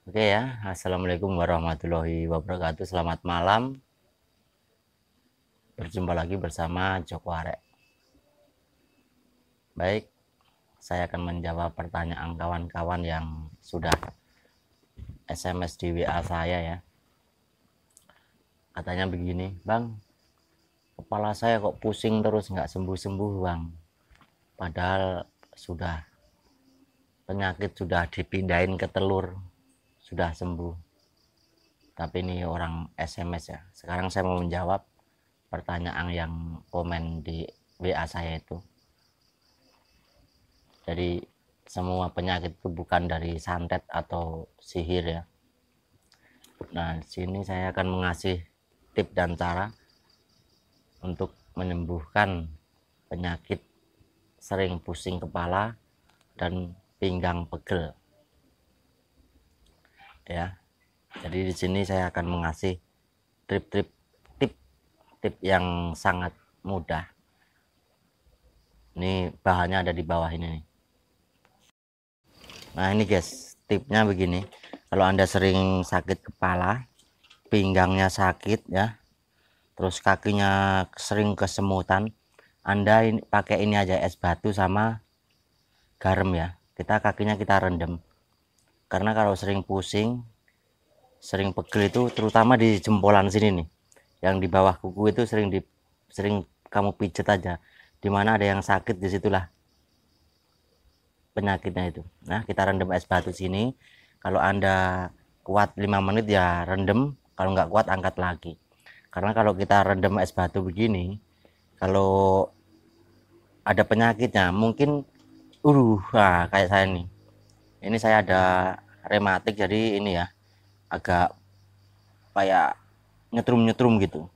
Oke ya, Assalamualaikum warahmatullahi wabarakatuh. Selamat malam, berjumpa lagi bersama Joko Arek. Baik, saya akan menjawab pertanyaan kawan-kawan yang sudah SMS di WA saya ya. Katanya begini, Bang, kepala saya kok pusing terus nggak sembuh-sembuh, Bang. Padahal sudah penyakit sudah dipindahin ke telur, sudah sembuh. Tapi ini orang SMS ya. Sekarang saya mau menjawab pertanyaan yang komen di WA saya itu. Jadi semua penyakit itu bukan dari santet atau sihir ya. Nah, di sini saya akan mengasih tip dan cara untuk menyembuhkan penyakit sering pusing kepala dan pinggang pegel. Ya. Jadi di sini saya akan mengasih tip yang sangat mudah. Ini bahannya ada di bawah ini nih. Nah, ini guys, tipnya begini. Kalau Anda sering sakit kepala, pinggangnya sakit ya, terus kakinya sering kesemutan, Anda ini pakai ini aja, es batu sama garam ya. Kakinya kita rendam. Karena kalau sering pusing, sering pegel itu terutama di jempolan sini nih. Yang di bawah kuku itu sering kamu pijet aja. Dimana ada yang sakit, disitulah penyakitnya itu. Nah, kita rendam es batu sini. Kalau Anda kuat 5 menit ya rendam, kalau nggak kuat angkat lagi. Karena kalau kita rendam es batu begini, kalau ada penyakitnya mungkin nah, kayak saya nih. Ini saya ada rematik, jadi ini ya agak kayak nyetrum-nyetrum gitu.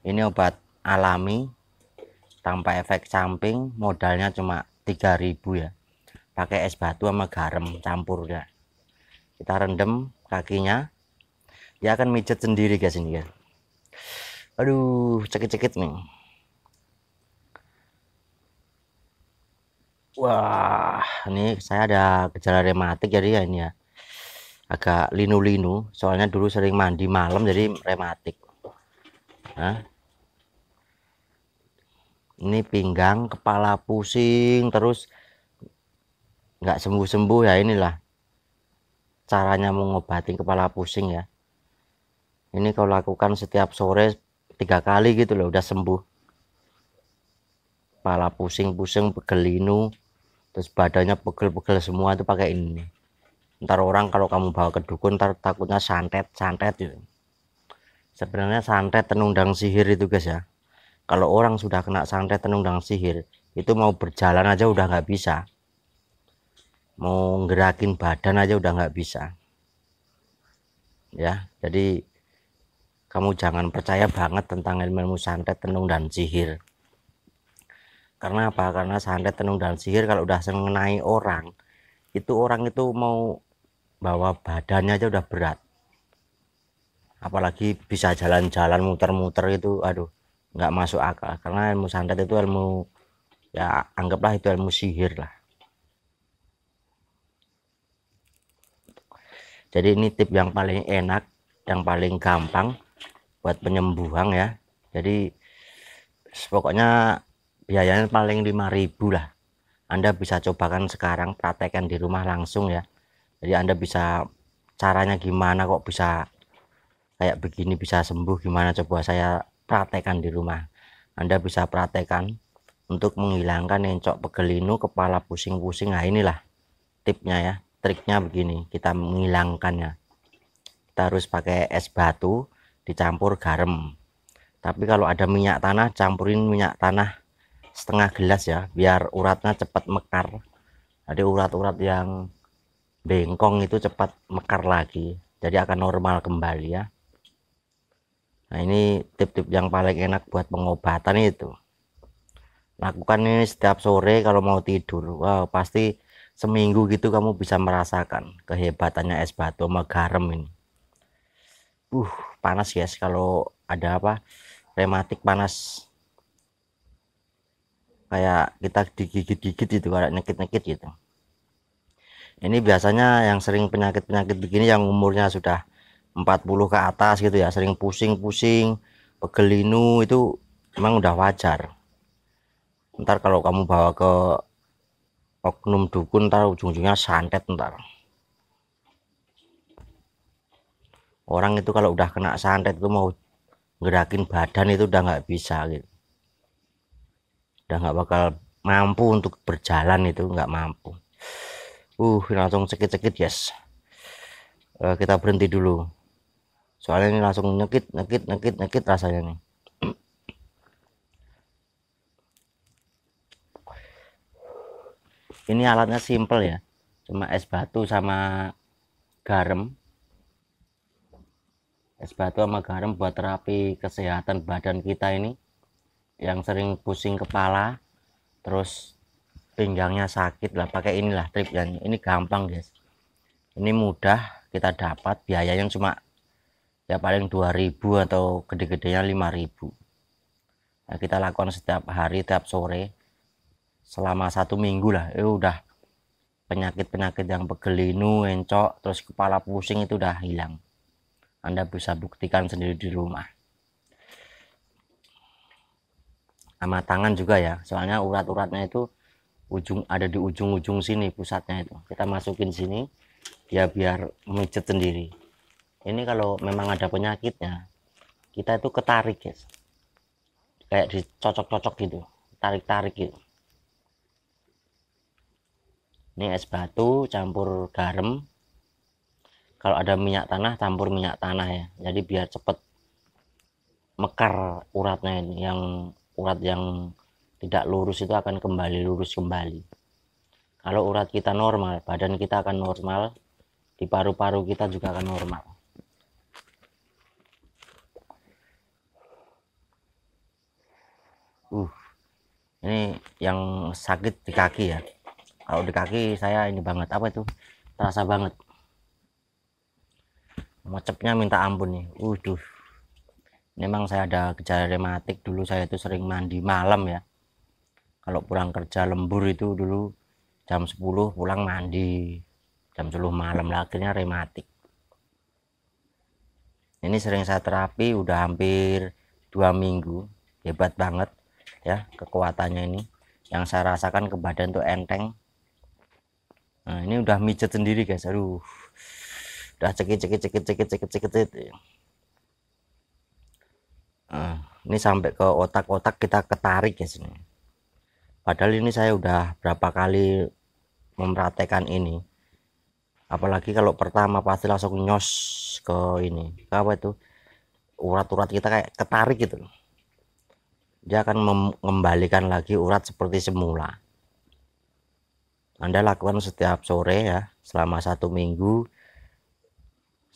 Ini obat alami tanpa efek samping, modalnya cuma 3.000 ya. Pakai es batu sama garam campur ya. Kita rendam kakinya, dia akan mijet sendiri guys ini ya. Aduh, cekit-cekit nih. Wah, ini saya ada gejala rematik jadi ya ini ya. Agak linu-linu, soalnya dulu sering mandi malam jadi rematik. Nah, ini pinggang, kepala pusing terus nggak sembuh-sembuh ya, inilah caranya mengobatin kepala pusing ya. Ini kalau lakukan setiap sore 3 kali gitu loh udah sembuh. Kepala pusing-pusing, pegel linu, terus badannya pegel-pegel semua itu pakai ini. Ntar orang kalau kamu bawa ke dukun ntar takutnya santet gitu. Sebenarnya santet tenunggang sihir itu guys ya. Kalau orang sudah kena santet tenunggang sihir itu mau berjalan aja udah nggak bisa, mau gerakin badan aja udah nggak bisa ya. Jadi kamu jangan percaya banget tentang ilmu santet tenung dan sihir. Karena apa? Karena santet tenung dan sihir kalau udah mengenai orang itu mau bawa badannya aja udah berat, apalagi bisa jalan-jalan muter-muter itu aduh nggak masuk akal. Karena ilmu santet itu ilmu, ya anggaplah itu ilmu sihir lah. Jadi ini tip yang paling enak, yang paling gampang buat penyembuhan ya. Jadi pokoknya biayanya paling 5.000 lah. Anda bisa cobakan sekarang, praktekkan di rumah langsung ya. Jadi Anda bisa caranya gimana kok bisa kayak begini bisa sembuh, gimana coba saya praktekkan di rumah. Anda bisa praktekkan untuk menghilangkan encok pegelinu, kepala pusing-pusing. Nah, inilah tipnya ya. Triknya begini, kita menghilangkannya. Kita harus pakai es batu dicampur garam. Tapi kalau ada minyak tanah, campurin minyak tanah setengah gelas ya, biar uratnya cepat mekar. Jadi urat-urat yang bengkong itu cepat mekar lagi, jadi akan normal kembali ya. Nah, ini tip-tip yang paling enak buat pengobatan itu. Lakukan ini setiap sore kalau mau tidur. Wow, pasti seminggu gitu kamu bisa merasakan kehebatannya es batu sama garam ini. Panas guys, kalau ada apa rematik panas, kayak kita digigit-gigit itu, kayak nyekit-nyekit gitu. Ini biasanya yang sering penyakit-penyakit begini yang umurnya sudah 40 ke atas gitu ya, sering pusing-pusing, pegel linu, itu memang udah wajar. Ntar kalau kamu bawa ke oknum dukun, ntar ujung-ujungnya santet ntar. Orang itu kalau udah kena santet itu mau gerakin badan itu udah nggak bisa gitu. Udah nggak bakal mampu untuk berjalan, itu nggak mampu. Langsung cekit-cekit, yes. Kita berhenti dulu. Soalnya ini langsung nyekit, nyekit, nyekit, nyekit rasanya nih. Ini alatnya simple ya, cuma es batu sama garam. Es batu sama garam buat terapi kesehatan badan kita ini, yang sering pusing kepala, terus pinggangnya sakit lah, pakai inilah tripnya. Ini gampang guys, ini mudah kita dapat, biayanya cuma ya paling 2000 atau gede-gedenya 5000. Nah, kita lakukan setiap hari, tiap sore selama 1 minggu lah, udah penyakit-penyakit yang pegel linu, encok, terus kepala pusing itu udah hilang. Anda bisa buktikan sendiri di rumah. Sama tangan juga ya, soalnya urat-uratnya itu ada di ujung-ujung sini pusatnya itu. Kita masukin sini, dia biar mijet sendiri. Ini kalau memang ada penyakitnya, kita itu ketarik guys, kayak dicocok-cocok gitu, tarik-tarik gitu. Ini es batu campur garam. Kalau ada minyak tanah, campur minyak tanah ya, jadi biar cepet mekar uratnya ini. Yang urat yang tidak lurus itu akan kembali lurus kembali. Kalau urat kita normal, badan kita akan normal, di paru-paru kita juga akan normal. Ini yang sakit di kaki ya. Kalau di kaki saya ini banget, apa itu, terasa banget mecepnya minta ampun nih. Memang saya ada gejala rematik. Dulu saya itu sering mandi malam ya, kalau pulang kerja lembur itu dulu jam 10 pulang mandi, jam 10 malam lah, akhirnya rematik. Ini sering saya terapi udah hampir 2 minggu, hebat banget ya kekuatannya ini. Yang saya rasakan ke badan tuh enteng. Nah, ini udah mijet sendiri guys. Udah cekit cekit cekit cekit cekit cekit, cekit. Nah, ini sampai ke otak-otak kita ketarik guys ini. Padahal ini saya udah berapa kali mempraktekkan ini. Apalagi kalau pertama pasti langsung nyos ke ini, apa itu, urat-urat kita kayak ketarik gitu. Dia akan mengembalikan lagi urat seperti semula. Anda lakukan setiap sore ya, selama 1 minggu,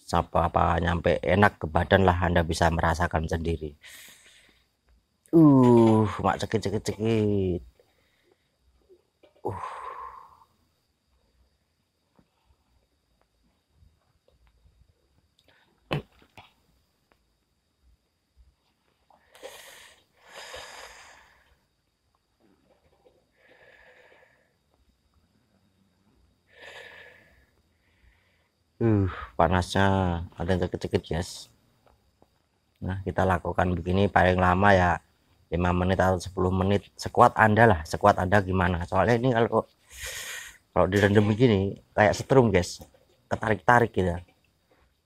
sampai apa nyampe enak ke badan lah, Anda bisa merasakan sendiri. Mak cekit cekit cekit. Panasnya ada yang cekit-cekit guys. Nah, kita lakukan begini paling lama ya 5 menit atau 10 menit, sekuat Anda lah, sekuat Anda gimana. Soalnya ini kalau direndam begini kayak setrum guys, ketarik-tarik gitu.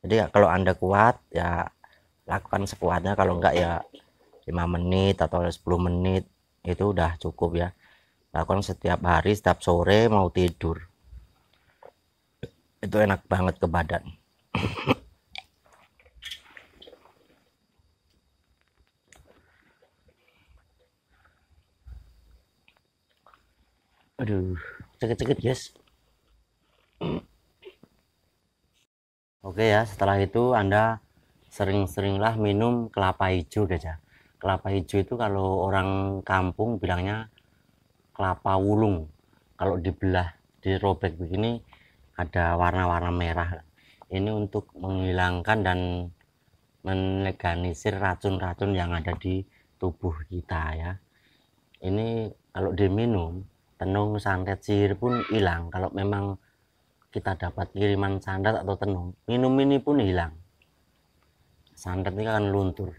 Jadi ya, kalau Anda kuat ya lakukan sekuatnya, kalau enggak ya 5 menit atau 10 menit itu udah cukup ya. Lakukan setiap hari, setiap sore mau tidur, itu enak banget ke badan. Cekit-cekit guys. Oke ya, setelah itu Anda sering-seringlah minum kelapa hijau guys ya. Kelapa hijau itu kalau orang kampung bilangnya kelapa wulung. Kalau dibelah, dirobek begini ada warna-warna merah. Ini untuk menghilangkan dan meneganisir racun-racun yang ada di tubuh kita ya. Ini kalau diminum, tenung, santet, sihir pun hilang. Kalau memang kita dapat kiriman santet atau tenung, minum ini pun hilang. Santet ini akan luntur.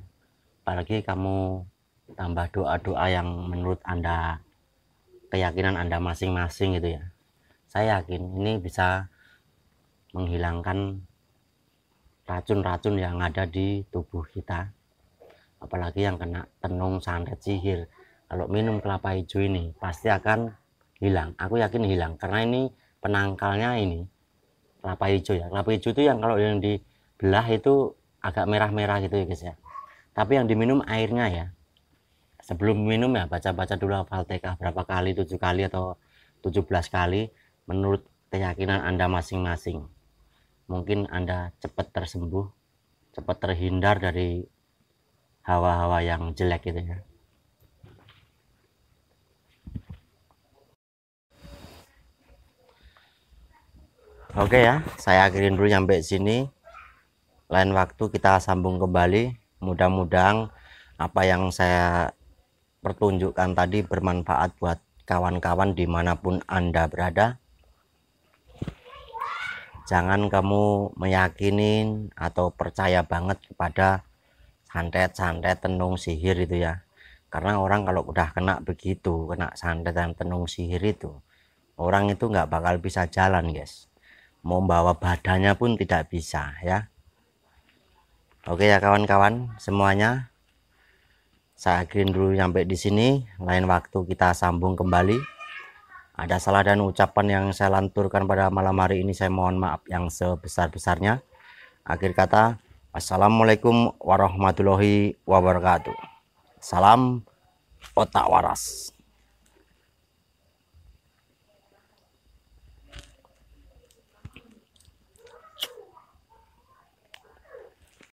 Apalagi kamu tambah doa-doa yang menurut Anda, keyakinan Anda masing-masing gitu ya. Saya yakin ini bisa menghilangkan racun-racun yang ada di tubuh kita. Apalagi yang kena tenung, santet, sihir. Kalau minum kelapa hijau ini pasti akan hilang. Aku yakin hilang karena ini penangkalnya ini kelapa hijau ya. Kelapa hijau itu yang kalau yang dibelah itu agak merah-merah gitu ya guys ya. Tapi yang diminum airnya ya. Sebelum minum ya baca-baca dulu Al-Fatihah berapa kali, 7 kali atau 17 kali menurut keyakinan Anda masing-masing. Mungkin Anda cepat tersembuh, cepat terhindar dari hawa-hawa yang jelek gitu ya. Oke ya, saya akhirin dulu sampai sini. Lain waktu kita sambung kembali. Mudah-mudahan apa yang saya pertunjukkan tadi bermanfaat buat kawan-kawan dimanapun Anda berada. Jangan kamu meyakinin atau percaya banget kepada santet-santet, tenung, sihir itu ya. Karena orang kalau udah kena begitu, kena santet dan tenung sihir itu, orang itu nggak bakal bisa jalan guys. Mau bawa badannya pun tidak bisa ya. Oke ya kawan-kawan semuanya, saya akhirin dulu sampai di sini. Lain waktu kita sambung kembali. Ada salah dan ucapan yang saya lanturkan pada malam hari ini, saya mohon maaf yang sebesar-besarnya. Akhir kata, assalamualaikum warahmatullahi wabarakatuh. Salam otak waras.